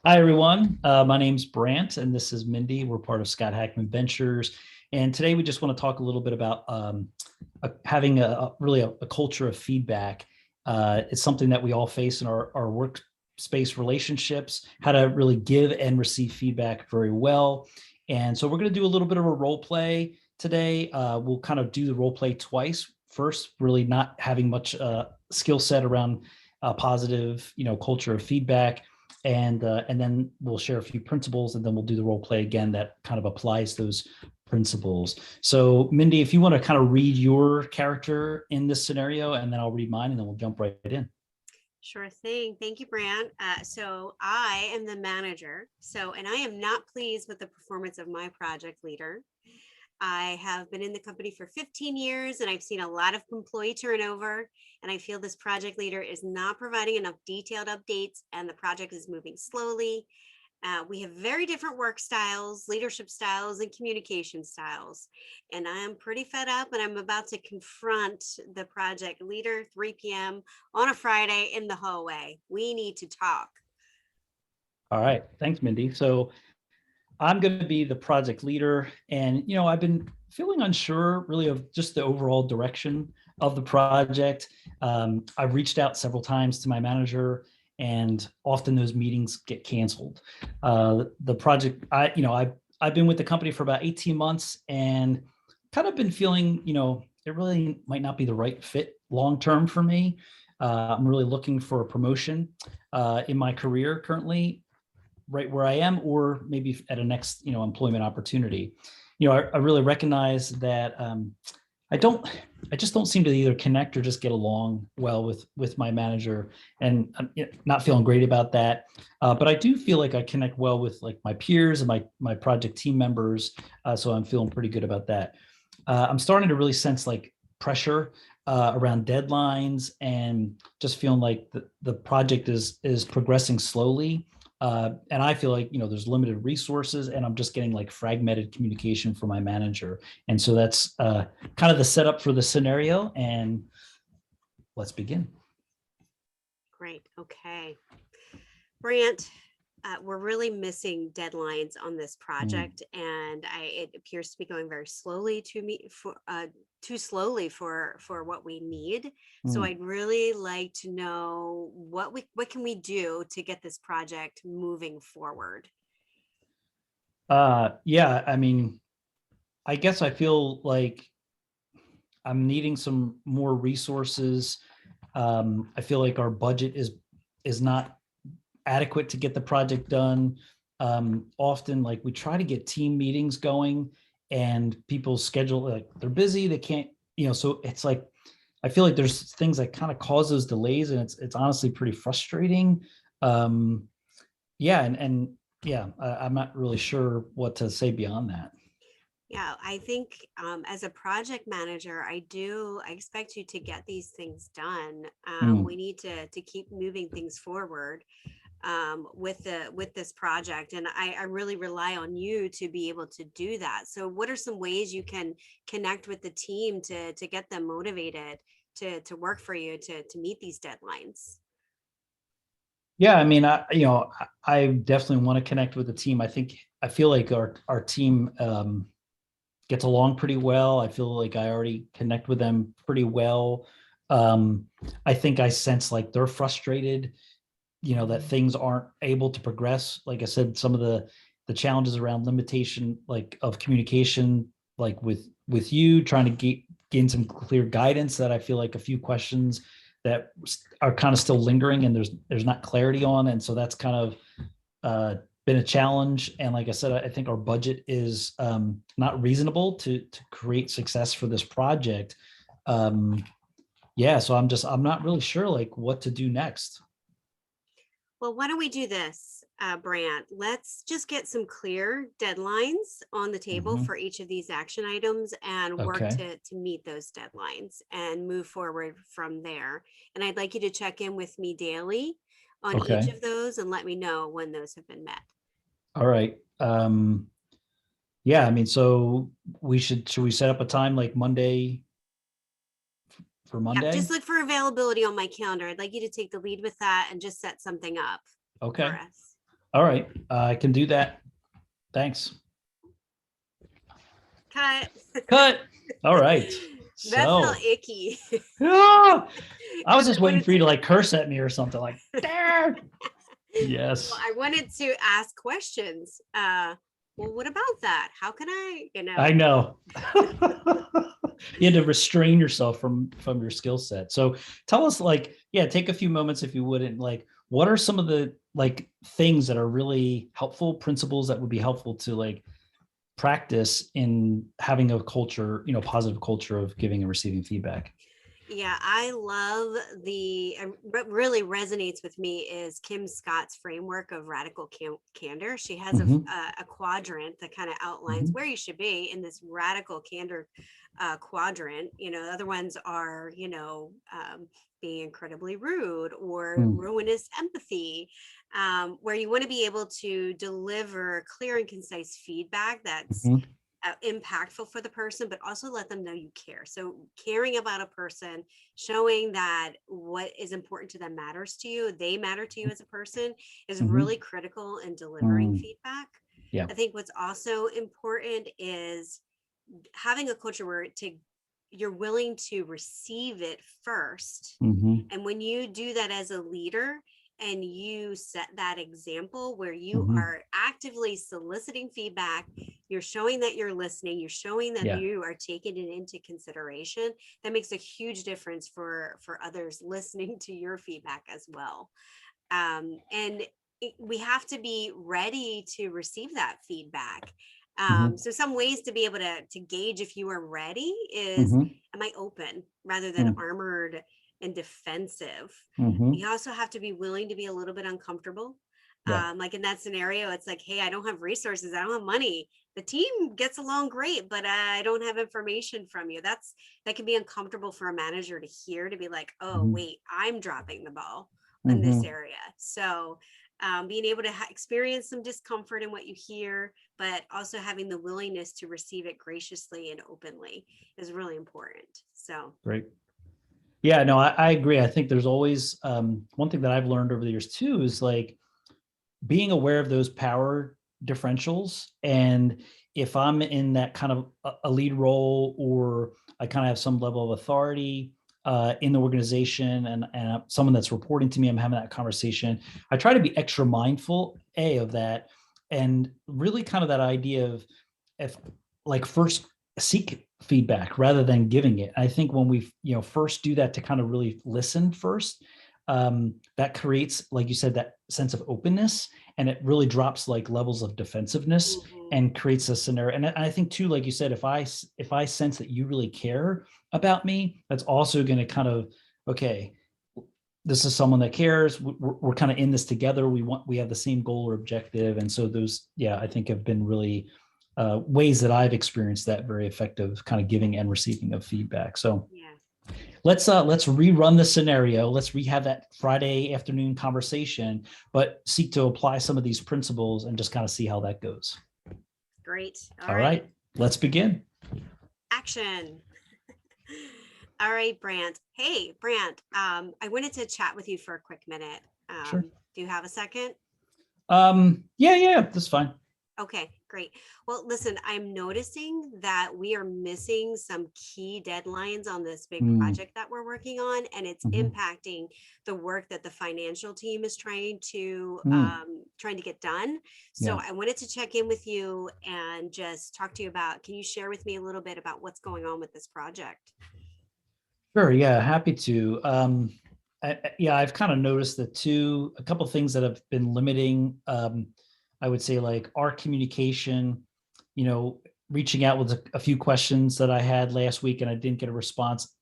Hi, everyone. My name's Brant, and this is Mindy. We're part of Scott Hackman Ventures. And today we just want to talk a little bit about having really a culture of feedback. It's something that we all face in our workspace relationships, how to really give and receive feedback very well. And so we're going to do a little bit of a role play today. We'll kind of do the role play twice. First, really not having much skill set around positive, culture of feedback, and then we'll share a few principles, and then we'll do the role play again that kind of applies those principles. So Mindy, if you want to kind of read your character in this scenario, and then I'll read mine, and then we'll jump right in. Sure thing. Thank you, Brant. So I am the manager. And I am not pleased with the performance of my project leader. I have been in the company for 15 years and I've seen a lot of employee turnover. And I feel this project leader is not providing enough detailed updates and the project is moving slowly. We have very different work styles, leadership styles, and communication styles. And I'm pretty fed up and I'm about to confront the project leader 3 p.m. on a Friday in the hallway. We need to talk. All right, thanks, Mindy. So I'm going to be the project leader, and I've been feeling unsure, really, of just the overall direction of the project. I've reached out several times to my manager, and often those meetings get canceled. The project, I've been with the company for about 18 months, and kind of been feeling, it really might not be the right fit long term for me. I'm really looking for a promotion in my career currently, right where I am, or maybe at a next, employment opportunity. I really recognize that I don't, I just don't seem to either connect or just get along well with my manager, and I'm not feeling great about that. But I do feel like I connect well with like my peers and my project team members, so I'm feeling pretty good about that. I'm starting to really sense like pressure around deadlines, and just feeling like the project is progressing slowly. And I feel like there's limited resources, and I'm just getting like fragmented communication from my manager. And so that's kind of the setup for the scenario. And let's begin. Great. Okay. Brant, we're really missing deadlines on this Mm, project, and it appears to be going very slowly to me for too slowly for what we need. So mm. I'd really like to know what can we do to get this project moving forward. Yeah, I mean, I guess I feel like I'm needing some more resources. I feel like our budget is not adequate to get the project done. Often, like, we try to get team meetings going, and people schedule, like, they're busy, they can't, so it's like I feel like there's things that kind of cause those delays, and it's honestly pretty frustrating. Um, yeah, and yeah, I'm not really sure what to say beyond that. Yeah, I think as a project manager, I expect you to get these things done. We Mm. need to keep moving things forward with this project, and I really rely on you to be able to do that. So, what are some ways you can connect with the team to get them motivated to work for you to meet these deadlines? Yeah, I mean, I definitely want to connect with the team. I feel like our team gets along pretty well. I feel like I already connect with them pretty well. Um, I think I sense like they're frustrated, that things aren't able to progress. Like I said, some of the challenges around limitation, like, of communication, like with you trying to gain some clear guidance, that I feel like a few questions that are kind of still lingering, and there's not clarity on. And so that's kind of been a challenge. And like I said, I think our budget is not reasonable to create success for this project. Um, yeah, so I'm not really sure like what to do next. Well, why don't we do this, Brant? Let's just get some clear deadlines on the table Mhm. for each of these action items and work Okay. to meet those deadlines and move forward from there. And I'd like you to check in with me daily on each Okay. of those and let me know when those have been met. All right. Yeah, I mean, so should we set up a time like Monday for Yep, just Monday? look for availability on my calendar. I'd like you to take the lead with that and just set something up for Okay. us. All right. I can do that. Thanks. Cut. Cut. All right. That felt So, icky. ah, I was Because just I waiting wanted for you to, to like curse at me or something like, there. well, Yes. I wanted to ask questions. Well, what about that? How can I, I know. You had to restrain yourself from your skill set. So tell us, like, yeah, take a few moments if you wouldn't, like, what are some of the like things that are really helpful, principles that would be helpful to like practice in having a culture, positive culture of giving and receiving feedback? Yeah, I love what really resonates with me is Kim Scott's framework of radical candor. She has Hmm. a quadrant that kind of outlines Hmm. where you should be in this radical candor quadrant. Other ones are, being incredibly rude or Hmm. ruinous empathy, where you want to be able to deliver clear and concise feedback that's Hmm. impactful for the person, but also let them know you care. So caring about a person, showing that what is important to them matters to you, they matter to you as a person, is Hmm. really critical in delivering Hmm. feedback. Yeah. I think what's also important is having a culture where you're willing to receive it first. Hmm. And when you do that as a leader and you set that example where you Hmm. are actively soliciting feedback, you're showing that you're listening, you're showing that Yeah. you are taking it into consideration, that makes a huge difference for others listening to your feedback as well. And we have to be ready to receive that feedback. Hmm. So some ways to be able to gauge if you are ready is, Hmm. am I open rather than Hmm. armored and defensive? Hmm. You also have to be willing to be a little bit uncomfortable. Yeah. Like in that scenario, it's like, hey, I don't have resources, I don't have money. The team gets along great, but I don't have information from you. That can be uncomfortable for a manager to hear, to be like, oh, Hmm. wait, I'm dropping the ball in this Hmm. area. So being able to experience some discomfort in what you hear, but also having the willingness to receive it graciously and openly is really important. So, Great. Yeah, no, I agree. I think there's always one thing that I've learned over the years too is like being aware of those power differentials. And if I'm in that kind of a lead role, or I kind of have some level of authority in the organization, and someone that's reporting to me, I'm having that conversation, I try to be extra mindful, of that, and really kind of that idea of, if like, first seek feedback rather than giving it. I think when we first do that, to kind of really listen first, that creates, like you said, that sense of openness, and it really drops like levels of defensiveness mhm. and creates a scenario. And I think too, like you said, if I sense that you really care about me, that's also going to kind of, okay, this is someone that cares. We're kind of in this together. We have the same goal or objective. And so those, yeah, I think have been really ways that I've experienced that very effective kind of giving and receiving of feedback. So Yeah. let's rerun the scenario. Let's rehab that Friday afternoon conversation, but seek to apply some of these principles and just kind of see how that goes. Great. All All right. right, let's begin. Action. All right, Brant. Hey, Brant. I wanted to chat with you for a quick minute. Sure. Do you have a second? Yeah, that's fine. Okay, great. Well, listen, I'm noticing that we are missing some key deadlines on this big Mm, project that we're working on, and it's mhm, impacting the work that the financial team is mm, trying to get done. So yeah. I wanted to check in with you and just talk to you about. Can you share with me a little bit about what's going on with this project? Sure. Yeah, happy to. Yeah, I've kind of noticed a couple of things that have been limiting. I would say, like, our communication. You know, reaching out with a few questions that I had last week and I didn't get a response,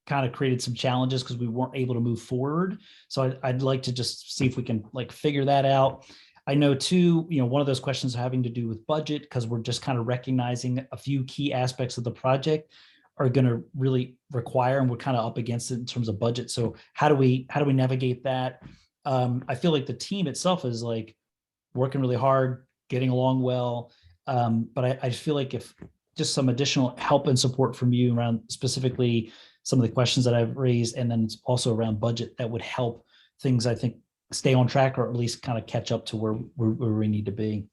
kind of created some challenges because we weren't able to move forward. So I'd like to just see if we can like figure that out. I know too, one of those questions having to do with budget, because we're just kind of recognizing a few key aspects of the project are going to really require, and we're kind of up against it in terms of budget. So how do we navigate that? I feel like the team itself is like working really hard, getting along well. But I feel like if just some additional help and support from you around specifically some of the questions that I've raised, and then also around budget, that would help things, I think, stay on track, or at least kind of catch up to where we need to be.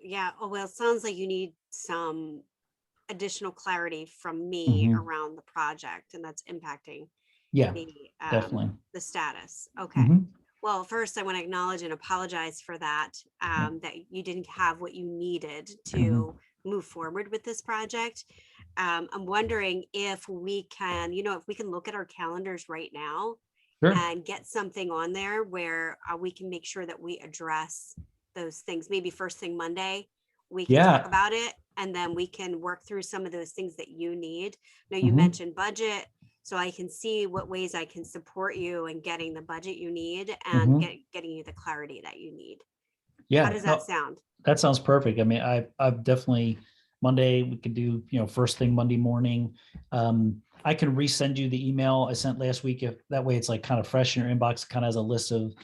Yeah. Oh, well, it sounds like you need some additional clarity from me Hmm. around the project, and that's impacting Yeah, the definitely. status. Okay. Hmm. Well, first, I want to acknowledge and apologize for that, Yeah. that you didn't have what you needed Hmm. to move forward with this project. I'm wondering if we can, if we can look at our calendars right now Sure. and get something on there where we can make sure that we address those things. Maybe first thing Monday, we can talk Yeah. about it, and then we can work through some of those things that you need. Now, you Hmm. mentioned budget, so I can see what ways I can support you in getting the budget you need and Hmm. getting you the clarity that you need. How Yeah. does that No, sound? that sounds perfect. I mean, I've definitely Monday we could do, first thing Monday morning. I can resend you the email I sent last week. If that way it's like kind of fresh in your inbox, kind of as a list of,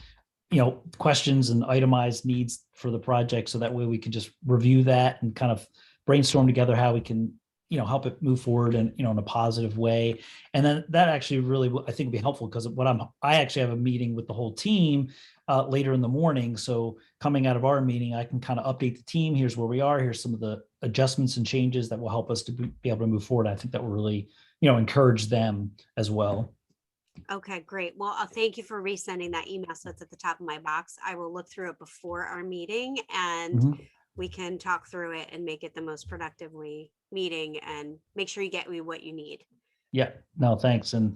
questions and itemized needs for the project. So that way we can just review that and kind of brainstorm together how we can, help it move forward and, in a positive way. And then that actually really, I think, would be helpful, because I actually have a meeting with the whole team later in the morning. So coming out of our meeting, I can kind of update the team. Here's where we are. Here's some of the adjustments and changes that will help us to be able to move forward. I think that will really, encourage them as well. Okay, great. Well, thank you for resending that email. So it's at the top of my box. I will look through it before our meeting, and Mhm. we can talk through it and make it the most productively meeting and make sure you get me what you need. Yeah, no, thanks. And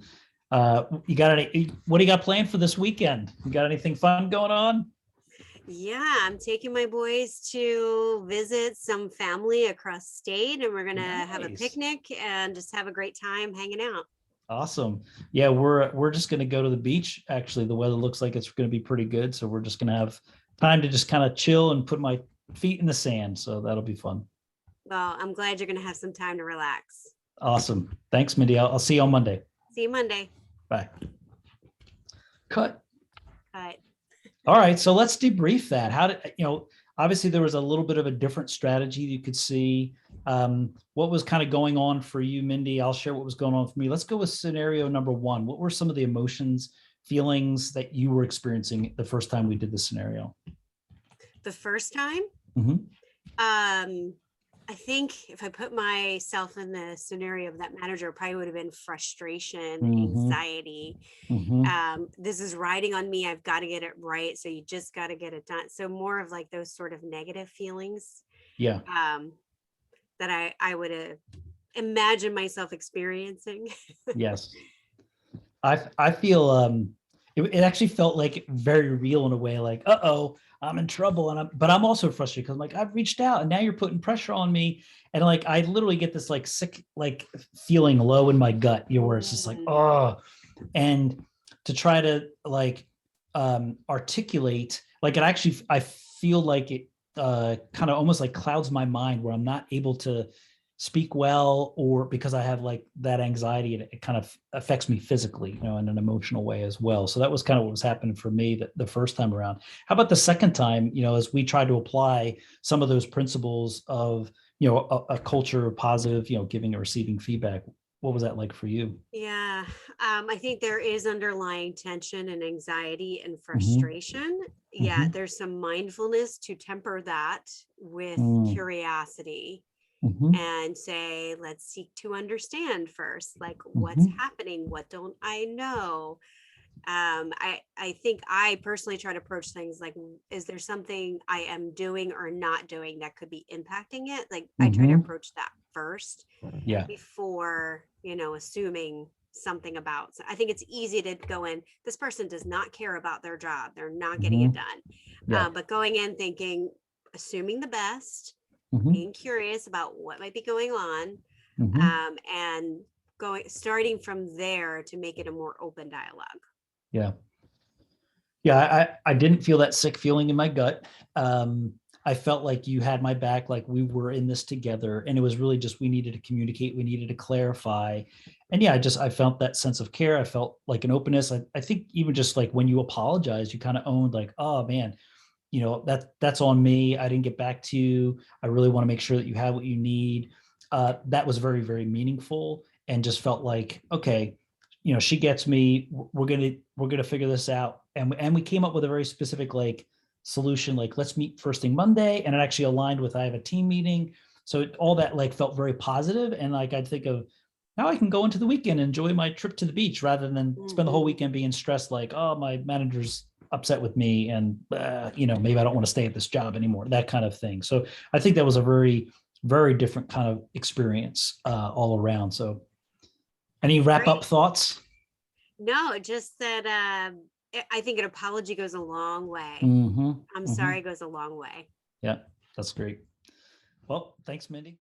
what do you got planned for this weekend? You got anything fun going on? Yeah, I'm taking my boys to visit some family across state, and we're going to have a Nice. picnic and just have a great time hanging out. Awesome. Yeah, we're just going to go to the beach. Actually, the weather looks like it's going to be pretty good, so we're just going to have time to just kind of chill and put my feet in the sand. So that'll be fun. Well, I'm glad you're going to have some time to relax. Awesome. Thanks, Mindy. I'll see you on Monday. See you Monday. Bye. Cut. Bye. All right, so let's debrief that. How did obviously there was a little bit of a different strategy you could see. What was kind of going on for you, Mindy? I'll share what was going on for me. Let's go with scenario number one. What were some of the emotions, feelings that you were experiencing the first time we did the scenario? The first time, Hmm. um, I think if I put myself in the scenario of that manager, it probably would have been frustration, Hmm. anxiety. Hmm. This is riding on me. I've got to get it right. So you just got to get it done. So more of like those sort of negative feelings, Yeah. um, that I would have imagined myself experiencing. Yes. I feel it actually felt like very real in a way, like, uh-oh, I'm in trouble. But I'm also frustrated because I'm like, I've reached out and now you're putting pressure on me. And like I literally get this like sick, like feeling low in my gut, where it's just like, Mm, oh, and to try to like articulate, like it actually, I feel like it kind of almost like clouds my mind, where I'm not able to speak well, or because I have like that anxiety, and it kind of affects me physically, in an emotional way as well. So that was kind of what was happening for me the first time around. How about the second time, as we tried to apply some of those principles of, a culture of positive, giving and receiving feedback? What was that like for you? yeah. I think there is underlying tension and anxiety and Hmm. frustration. Yeah, Hmm. there's some mindfulness to temper that with Mm. curiosity Hmm. and say, let's seek to understand first, like what's Hmm. happening, what don't I know. I think I personally try to approach things like, is there something I am doing or not doing that could be impacting it? Like I try to Hmm. approach that first Yeah. before, assuming something about. So I think it's easy to go in, this person does not care about their job, they're not getting it Hmm. done. Yeah. But going in thinking, assuming the best, Hmm. being curious about what might be going on, Hmm. and starting from there to make it a more open dialogue. Yeah. Yeah, I didn't feel that sick feeling in my gut. I felt like you had my back, like we were in this together, and it was really just we needed to communicate, we needed to clarify, and yeah, I felt that sense of care. I felt like an openness. I think even just like when you apologize, you kind of owned like, oh man, that's on me. I didn't get back to you. I really want to make sure that you have what you need. That was very, very meaningful, and just felt like, okay, she gets me. We're gonna figure this out, and we came up with a very specific like solution. Like, let's meet first thing Monday, and it actually aligned with I have a team meeting. So all that like felt very positive, and like I'd think of now I can go into the weekend, enjoy my trip to the beach, rather than spend the whole Mhm. weekend being stressed. Like, oh, my manager's upset with me, and maybe I don't want to stay at this job anymore. That kind of thing. So I think that was a very different kind of experience all around. So any wrap up Great. thoughts? No, just that I think an apology goes a long way. Mm-hmm. I'm Mm-hmm. sorry goes a long way. Yeah, that's great. Well, thanks, Mindy.